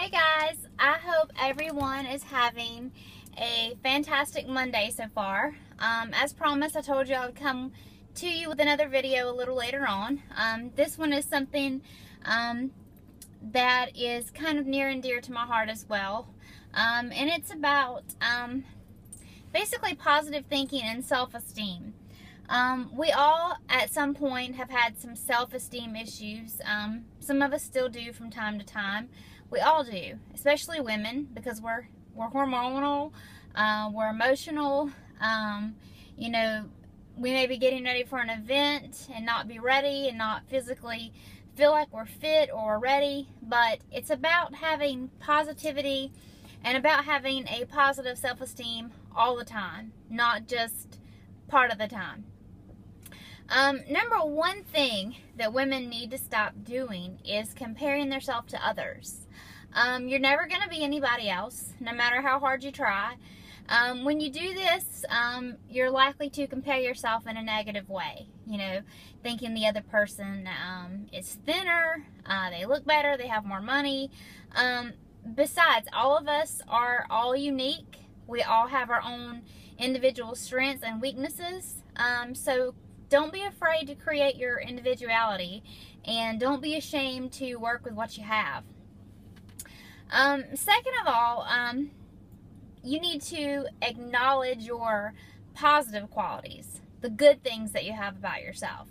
Hey guys, I hope everyone is having a fantastic Monday so far. As promised, I told you I would come to you with another video a little later on. This one is something that is kind of near and dear to my heart as well. And it's about basically positive thinking and self-esteem. We all at some point have had some self-esteem issues. Some of us still do from time to time. We all do, especially women, because we're hormonal, we're emotional. You know, we may be getting ready for an event and not be ready and not physically feel like we're fit or ready, but it's about having positivity and about having a positive self-esteem all the time, not just part of the time. Number one thing that women need to stop doing is comparing themselves to others. You're never going to be anybody else, no matter how hard you try. When you do this, you're likely to compare yourself in a negative way. You know, thinking the other person is thinner, they look better, they have more money. Besides, all of us are all unique. We all have our own individual strengths and weaknesses. So don't be afraid to create your individuality, and don't be ashamed to work with what you have. Second of all, you need to acknowledge your positive qualities, the good things that you have about yourself.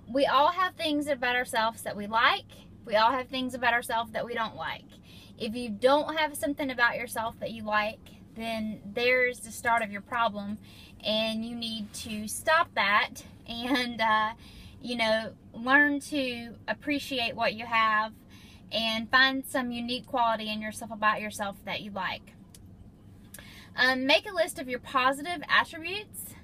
We all have things about ourselves that we like. We all have things about ourselves that we don't like. If you don't have something about yourself that you like, then there's the start of your problem, and you need to stop that and, you know, learn to appreciate what you have and find some unique quality in yourself about yourself that you like. Make a list of your positive attributes,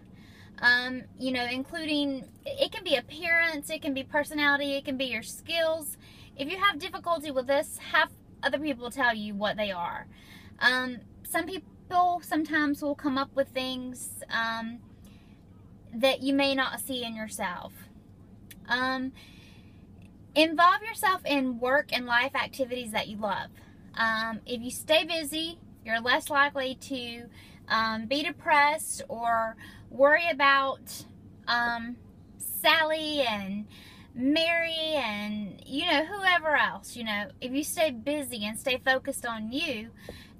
you know, including, it can be appearance, it can be personality, it can be your skills. If you have difficulty with this, have other people tell you what they are. Some people sometimes will come up with things that you may not see in yourself. Involve yourself in work and life activities that you love. If you stay busy, you're less likely to be depressed or worry about Sally and Mary and, you know, whoever else. You know, if you stay busy and stay focused on you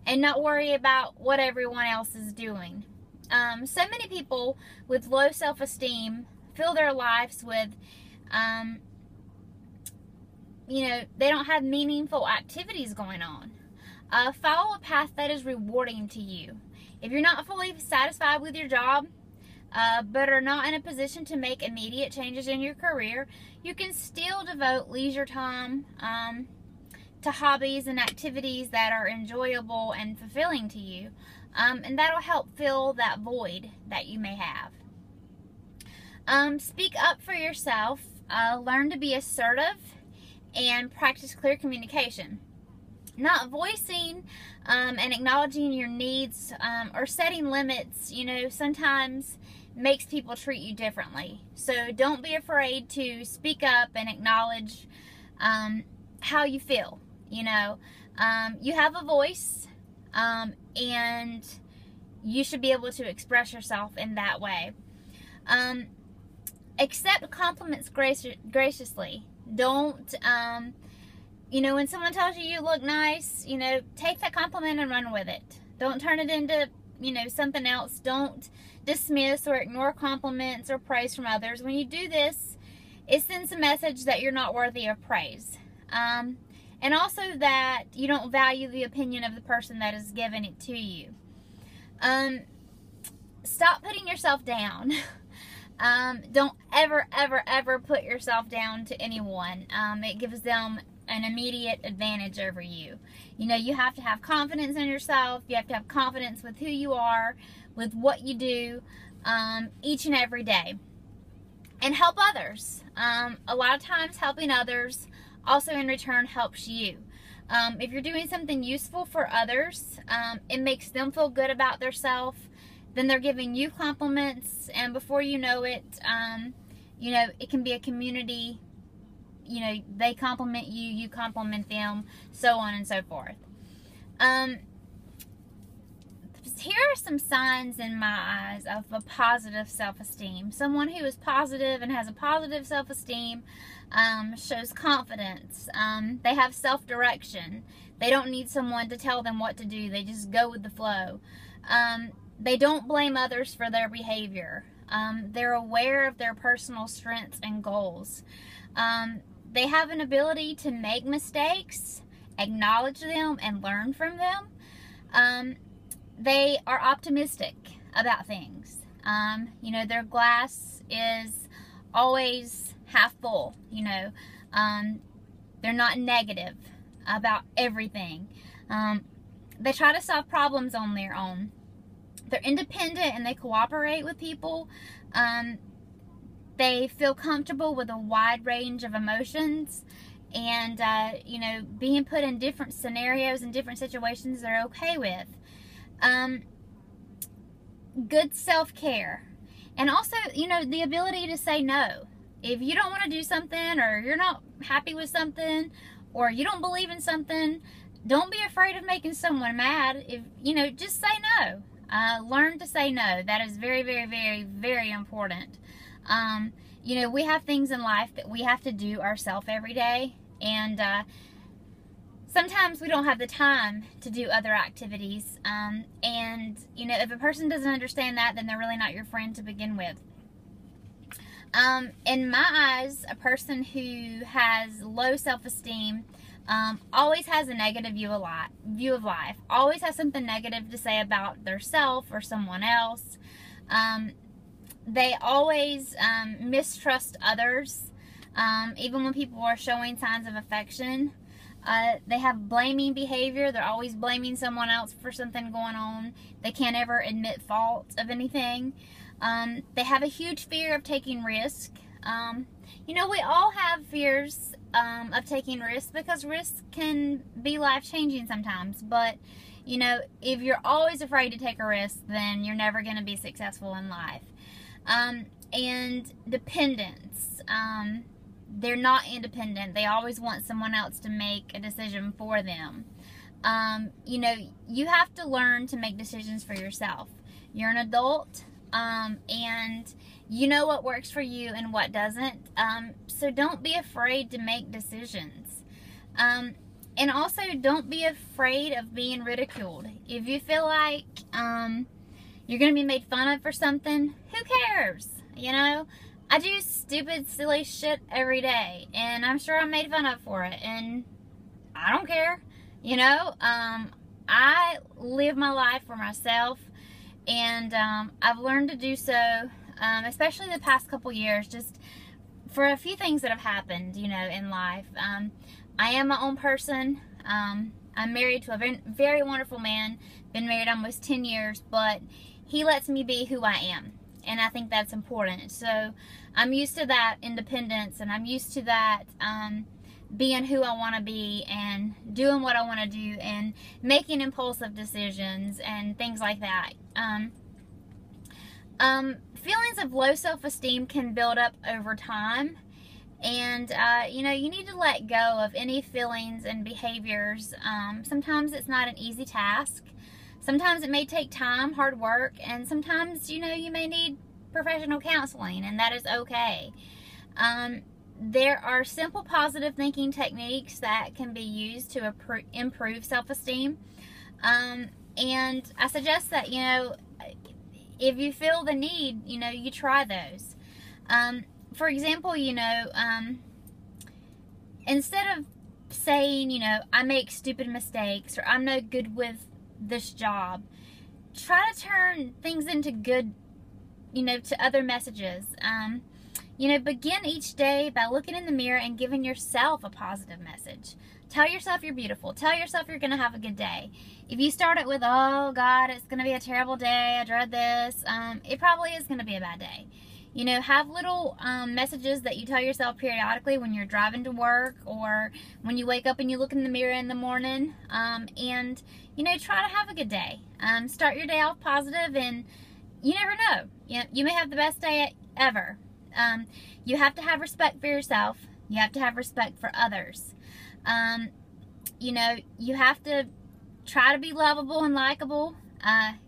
and not worry about what everyone else is doing. So many people with low self-esteem fill their lives with, you know, they don't have meaningful activities going on. Follow a path that is rewarding to you. If you're not fully satisfied with your job, but are not in a position to make immediate changes in your career, you can still devote leisure time to hobbies and activities that are enjoyable and fulfilling to you. And that'll help fill that void that you may have. Speak up for yourself. Learn to be assertive and practice clear communication. Not voicing and acknowledging your needs or setting limits, you know, sometimes makes people treat you differently. So don't be afraid to speak up and acknowledge how you feel. You know, you have a voice, and you should be able to express yourself in that way. Accept compliments graciously. Don't, you know, when someone tells you you look nice, you know, take that compliment and run with it. Don't turn it into, you know, something else. Don't dismiss or ignore compliments or praise from others. When you do this, it sends a message that you're not worthy of praise. And also that you don't value the opinion of the person that has given it to you. Stop putting yourself down. Don't ever put yourself down to anyone. It gives them an immediate advantage over you. You know, you have to have confidence in yourself. You have to have confidence with who you are, with what you do, each and every day. And help others. A lot of times helping others also in return helps you. If you're doing something useful for others, it makes them feel good about themselves. Then they're giving you compliments, and before you know it, you know, it can be a community you know, they compliment you, you compliment them, so on and so forth. Here are some signs in my eyes of a positive self-esteem. Someone who is positive and has a positive self-esteem shows confidence. They have self-direction. They don't need someone to tell them what to do. They just go with the flow. They don't blame others for their behavior. They're aware of their personal strengths and goals. They have an ability to make mistakes, acknowledge them, and learn from them. They are optimistic about things. You know, their glass is always half full, you know. They're not negative about everything. They try to solve problems on their own. They're independent and they cooperate with people. They feel comfortable with a wide range of emotions. And, you know, being put in different scenarios and different situations they're okay with. Good self-care. And also, you know, the ability to say no. If you don't want to do something, or you're not happy with something, or you don't believe in something, don't be afraid of making someone mad. If, you know, just say no. Learn to say no. That is very, very, very, very important. You know, we have things in life that we have to do ourselves every day. And, sometimes we don't have the time to do other activities, and, you know, if a person doesn't understand that, then they're really not your friend to begin with. In my eyes, a person who has low self-esteem always has a negative view of life, always has something negative to say about their self or someone else. They always mistrust others, even when people are showing signs of affection. They have blaming behavior. They're always blaming someone else for something going on. They can't ever admit fault of anything. They have a huge fear of taking risk. You know, we all have fears of taking risks, because risks can be life-changing sometimes. But, you know, if you're always afraid to take a risk, then you're never going to be successful in life. And dependence. They're not independent. They always want someone else to make a decision for them. You know, you have to learn to make decisions for yourself. You're an adult, and you know what works for you and what doesn't. So don't be afraid to make decisions. And also, don't be afraid of being ridiculed. If you feel like you're going to be made fun of for something, who cares? You know? I do stupid, silly shit every day, and I'm sure I'm made fun of for it, and I don't care, you know. I live my life for myself, and I've learned to do so, especially the past couple years, just for a few things that have happened, you know, in life. I am my own person. I'm married to a very wonderful man, been married almost 10 years, but he lets me be who I am. And I think that's important. So I'm used to that independence, and I'm used to that being who I want to be and doing what I want to do and making impulsive decisions and things like that. Feelings of low self-esteem can build up over time. And, you know, you need to let go of any feelings and behaviors. Sometimes it's not an easy task. Sometimes it may take time, hard work, and sometimes, you know, you may need professional counseling, and that is okay. There are simple positive thinking techniques that can be used to improve self-esteem. And I suggest that, you know, if you feel the need, you know, you try those. For example, you know, instead of saying, you know, I make stupid mistakes, or I'm no good with this job, try to turn things into good, you know, to other messages. You know, begin each day by looking in the mirror and giving yourself a positive message. Tell yourself you're beautiful. Tell yourself you're going to have a good day. If you start it with, oh God, it's going to be a terrible day, I dread this, it probably is going to be a bad day. You know, have little messages that you tell yourself periodically when you're driving to work, or when you wake up and you look in the mirror in the morning. And, you know, try to have a good day. Start your day off positive, and you never know. You may have the best day ever. You have to have respect for yourself. You have to have respect for others. You know, you have to try to be lovable and likable.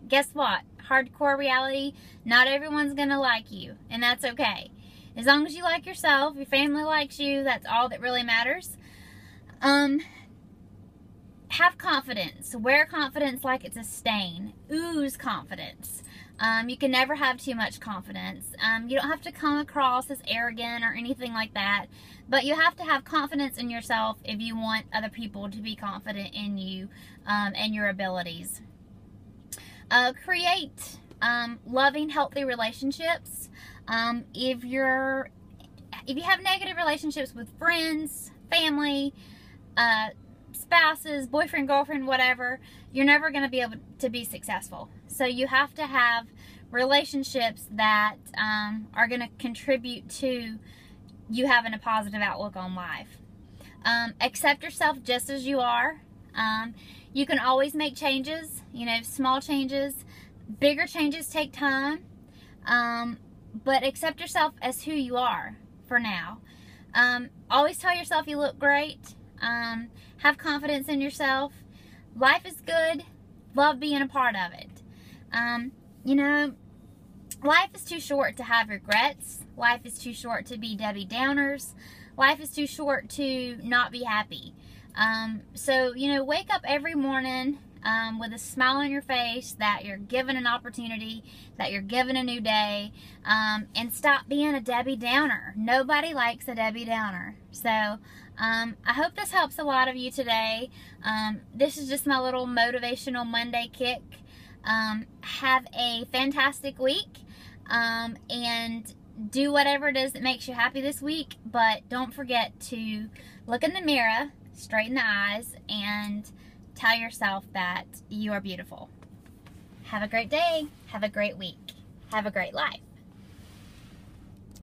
Guess what? Hardcore reality, not everyone's going to like you, and that's okay. As long as you like yourself, your family likes you, that's all that really matters. Have confidence. Wear confidence like it's a stain. Ooze confidence. You can never have too much confidence. You don't have to come across as arrogant or anything like that, but you have to have confidence in yourself if you want other people to be confident in you and your abilities. Create loving, healthy relationships. If you have negative relationships with friends, family, spouses, boyfriend, girlfriend, whatever, you're never going to be able to be successful. So you have to have relationships that are going to contribute to you having a positive outlook on life. Accept yourself just as you are. You can always make changes, you know, small changes. Bigger changes take time. But accept yourself as who you are for now. Always tell yourself you look great. Have confidence in yourself. Life is good. Love being a part of it. You know, life is too short to have regrets. Life is too short to be Debbie Downers. Life is too short to not be happy. So, you know, wake up every morning with a smile on your face that you're given an opportunity, that you're given a new day, and stop being a Debbie Downer. Nobody likes a Debbie Downer. So, I hope this helps a lot of you today. This is just my little motivational Monday kick. Have a fantastic week, and do whatever it is that makes you happy this week, but don't forget to look in the mirror, straighten the eyes, and tell yourself that you are beautiful. Have a great day. Have a great week. Have a great life.